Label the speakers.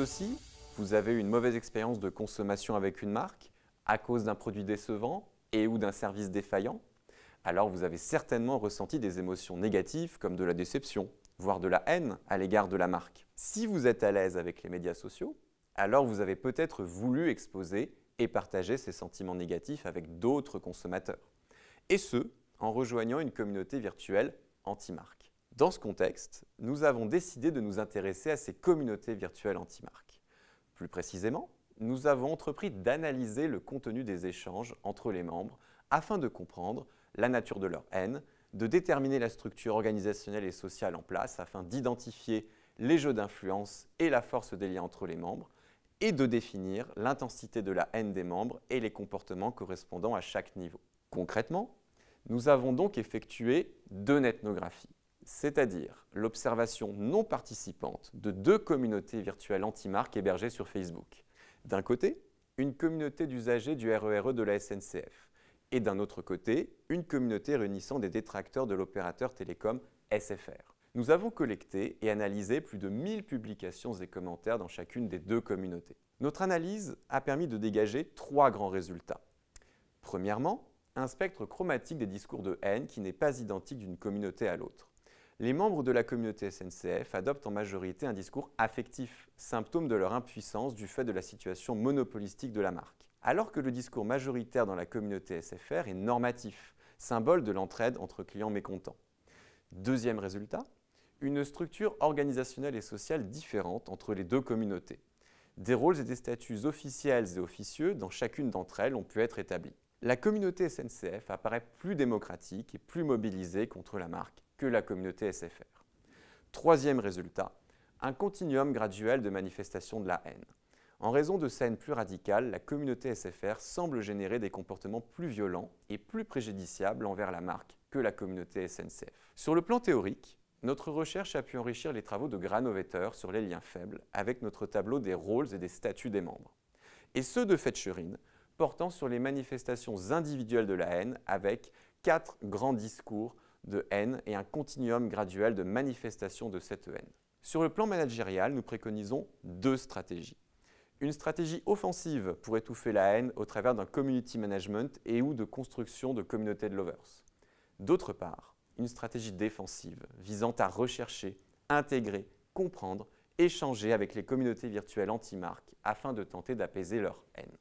Speaker 1: aussi, vous avez eu une mauvaise expérience de consommation avec une marque à cause d'un produit décevant et ou d'un service défaillant. Alors vous avez certainement ressenti des émotions négatives comme de la déception, voire de la haine à l'égard de la marque. Si vous êtes à l'aise avec les médias sociaux, alors vous avez peut-être voulu exposer et partager ces sentiments négatifs avec d'autres consommateurs. Et ce, en rejoignant une communauté virtuelle anti-marque. Dans ce contexte, nous avons décidé de nous intéresser à ces communautés virtuelles anti-marque. Plus précisément, nous avons entrepris d'analyser le contenu des échanges entre les membres afin de comprendre la nature de leur haine, de déterminer la structure organisationnelle et sociale en place afin d'identifier les jeux d'influence et la force des liens entre les membres, et de définir l'intensité de la haine des membres et les comportements correspondant à chaque niveau. Concrètement, nous avons donc effectué 2 ethnographies, c'est-à-dire l'observation non participante de 2 communautés virtuelles anti-marque hébergées sur Facebook. D'un côté, une communauté d'usagers du RERE de la SNCF, et d'un autre côté, une communauté réunissant des détracteurs de l'opérateur télécom SFR. Nous avons collecté et analysé plus de 1000 publications et commentaires dans chacune des 2 communautés. Notre analyse a permis de dégager 3 grands résultats. Premièrement, un spectre chromatique des discours de haine qui n'est pas identique d'une communauté à l'autre. Les membres de la communauté SNCF adoptent en majorité un discours affectif, symptôme de leur impuissance du fait de la situation monopolistique de la marque. Alors que le discours majoritaire dans la communauté SFR est normatif, symbole de l'entraide entre clients mécontents. Deuxième résultat, une structure organisationnelle et sociale différente entre les 2 communautés. Des rôles et des statuts officiels et officieux dans chacune d'entre elles ont pu être établis. La communauté SNCF apparaît plus démocratique et plus mobilisée contre la marque que la communauté SFR. Troisième résultat, un continuum graduel de manifestation de la haine. En raison de sa haine plus radicale, la communauté SFR semble générer des comportements plus violents et plus préjudiciables envers la marque que la communauté SNCF. Sur le plan théorique, notre recherche a pu enrichir les travaux de Granovetter sur les liens faibles avec notre tableau des rôles et des statuts des membres. Et ceux de Fetcherine portant sur les manifestations individuelles de la haine avec 4 grands discours de haine et un continuum graduel de manifestation de cette haine. Sur le plan managérial, nous préconisons 2 stratégies. Une stratégie offensive pour étouffer la haine au travers d'un community management et ou de construction de communautés de lovers. D'autre part, une stratégie défensive visant à rechercher, intégrer, comprendre, échanger avec les communautés virtuelles anti-marque afin de tenter d'apaiser leur haine.